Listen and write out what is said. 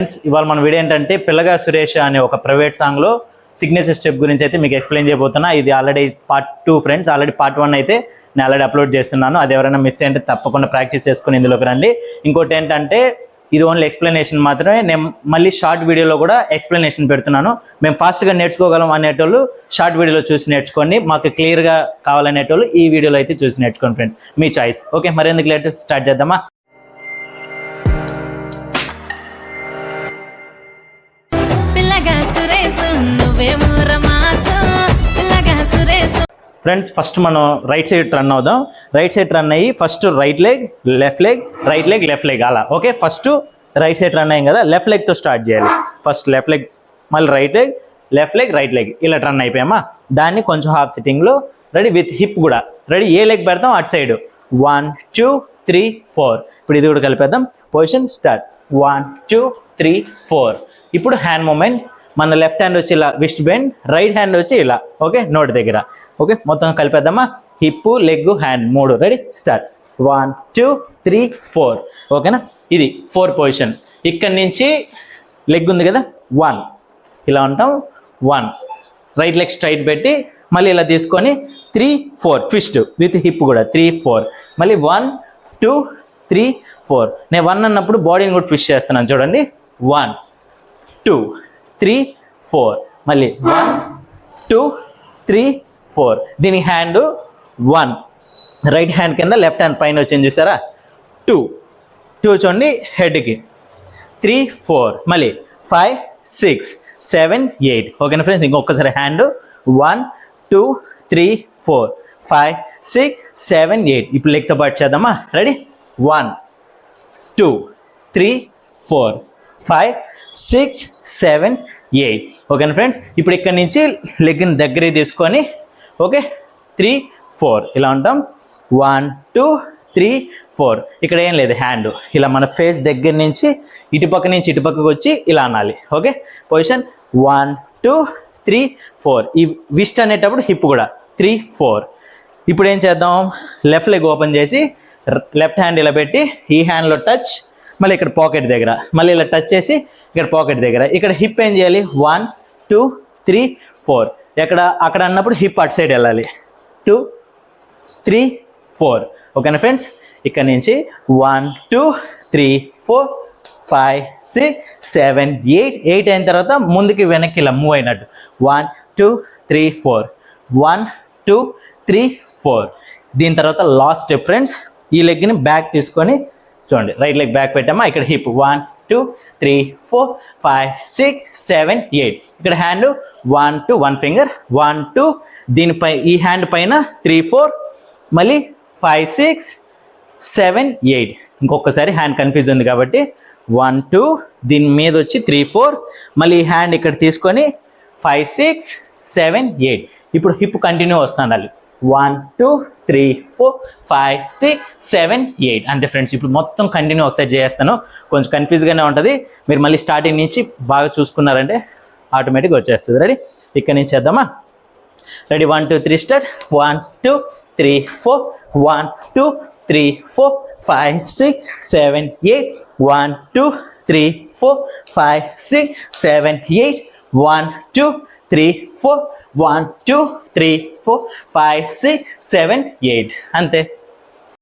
Friends ఇవాళ మన video ఏంటంటే పిల్లగా సురేష్ అనే ఒక ప్రైవేట్ సాంగ్లో సిగ్నేచర్ స్టెప్ గురించి అయితే మీకు ఎక్స్ప్లెయిన్ చేయబోతున్నా. ఇది already part 2 friends. Already part 1 అయితే నేను ఆల్రెడీ అప్లోడ్ చేస్తున్నాను. అది ఎవరైనా మిస్ అయ్యంటే తప్పకుండా ప్రాక్టీస్ చేసుకుని ఇందులోకి రండి. ఇంకోటి ఏంటంటే ఇది ఓన్లీ ఎక్స్ప్లెనేషన్ మాత్రమే. నేను మళ్ళీ షార్ట్ వీడియోలో కూడా ఎక్స్ప్లెనేషన్ పెడుతున్నాను. మేము ఫాస్ట్గా నేర్చుకోగలం అనేటోళ్ళు షార్ట్ వీడియోలో చూసి నేర్చుకోండి. మాకు క్లియర్గా కావాలనేటోళ్ళు ఈ వీడియోలో అయితే చూసి నేర్చుకోండి ఫ్రెండ్స్. మీ చాయిస్. ఓకే, మరెందుకు లేట్, స్టార్ట్ చేద్దామా? ఫ్రెండ్స్ ఫస్ట్ మనం రైట్ సైడ్ రన్ అవుదాం. రైట్ సైడ్ రన్ అయ్యి first right leg left leg right leg left leg అలా. Okay, first right side run అయ్యాం కదా, లెఫ్ట్ లెగ్తో స్టార్ట్ చేయాలి. ఫస్ట్ లెఫ్ట్ లెగ్, మళ్ళీ right leg left leg right leg ఇలా run అయిపోయామా. దాన్ని కొంచెం హాఫ్ సిట్టింగ్లో రెడీ విత్ హిప్ కూడా రెడీ. ఏ లెగ్ పెడతాం అటు సైడ్. 1 2 3 4. ఇప్పుడు ఇది కూడా కలిపేద్దాం. Position start. 1 2 3 4. ఇప్పుడు హ్యాండ్ మూమెంట్. మన లెఫ్ట్ హ్యాండ్ వచ్చి ఇలా విస్ట్ బెండ్, రైట్ హ్యాండ్ వచ్చి ఇలా. ఓకే, నోటి దగ్గర. ఓకే, మొత్తం కలిపేద్దామా. Hip leg hand 3. Ready start. 1 2 3 4. ఓకేనా, ఇది 4 పొజిషన్. ఇక్కడ నుంచి లెగ్ ఉంది కదా, 1 ఇలా ఉంటాం. 1 రైట్ లెగ్ స్ట్రైట్ పెట్టి మళ్ళీ ఇలా తీసుకొని 3 4 ట్విస్ట్ విత్ హిప్ కూడా 3 4. మళ్ళీ 1 2 3 4. నేను 1 అన్నప్పుడు బాడీని కూడా ట్విస్ట్ చేస్తున్నాను చూడండి. 1 2 3 4. మళ్ళీ 1 2 3 4. దీని హ్యాండ్ 1 రైట్ హ్యాండ్ కింద లెఫ్ట్ హ్యాండ్ పైన వచ్చింది చూసారా. 2 చూడండి హెడ్కి. 3 4. మళ్ళీ 5 6 7 8. ఓకేనా ఫ్రెండ్స్, ఇంకొకసారి హ్యాండ్ 1 2 3 4 5 6 7 8. ఇప్పుడు లెగ్తో పాటు చేద్దామా. రెడీ. 1 2 3 4 5 6 7 8. ఓకేనా ఫ్రెండ్స్, ఇప్పుడు ఇక్కడ నుంచి లెగ్ని దగ్గరికి తీసుకొని ఓకే 3 4 ఇలా ఉంటాం. 1 2 3 4. ఇక్కడ ఏం లేదు, హ్యాండ్ ఇలా మన ఫేస్ దగ్గర నుంచి ఇటుపక్క నుంచి ఇటుపక్కకు వచ్చి ఇలా అనాలి. Okay, position 1 2 3 4. ఈ విస్ట్ అనేటప్పుడు హిప్ కూడా 3 4. ఇప్పుడు ఏం చేద్దాం, లెఫ్ట్ లెగ్ ఓపెన్ చేసి లెఫ్ట్ హ్యాండ్ ఇలా పెట్టి ఈ హ్యాండ్లో టచ్, మళ్ళీ ఇక్కడ పాకెట్ దగ్గర మళ్ళీ ఇలా టచ్ చేసి ఇక్కడ పాకెట్ దగ్గర. ఇక్కడ హిప్ ఏం చేయాలి, 1 2 3 4. అక్కడ అన్నప్పుడు హిప్ అటు సైడ్ వెళ్ళాలి. 2 3 4. ఓకేనా ఫ్రెండ్స్, ఇక్కడ నుంచి 1 2 3 4 5 6 7 8. 8 అయిన తర్వాత ముందుకి వెనక్కి ఇలా మూవ్ అయినట్టు. 1 2 3 4 1 2 3 4. దీని తర్వాత లాస్ట్ స్టెప్ ఫ్రెండ్స్. ఈ లెగ్ని బ్యాక్ తీసుకొని చూడండి, రైట్ లెగ్ బ్యాక్ పెట్టామా. ఇక్కడ హిప్ 1 2 3 4 5 6 7 8. ఇక్కడ హ్యాండ్ 1 2 1 ఫింగర్ 1 2. దీనిపై ఈ హ్యాండ్ పైన 3 4. మళ్ళీ 5 6 7 8. ఇంకొకసారి హ్యాండ్ కన్ఫ్యూజ్ ఉంది కాబట్టి 1 2. దీని మీద వచ్చి 3 4. మళ్ళీ ఈ హ్యాండ్ ఇక్కడ తీసుకొని 5 6 7 8. ఇప్పుడు హిప్ కంటిన్యూ వస్తాను. 1 2 3 4 5 6 7 8. అంతే ఫ్రెండ్స్. ఇప్పుడు మొత్తం కంటిన్యూ ఒకసారి చేస్తాను. కొంచెం కన్ఫ్యూజ్గానే ఉంటుంది. మీరు మళ్ళీ స్టార్టింగ్ నుంచి బాగా చూసుకున్నారంటే ఆటోమేటిక్గా వచ్చేస్తుంది. రెడీ, ఇక్కడ నుంచి చేద్దామా. రెడీ. 1 2 3 స్టార్ట్. 1 2 3 4 1 2 3 4 5 6 7 8. 1 2 3 4 5 6 7 8. 1 2 3 4 1 2 3 4 5 6 7 8. అంతే.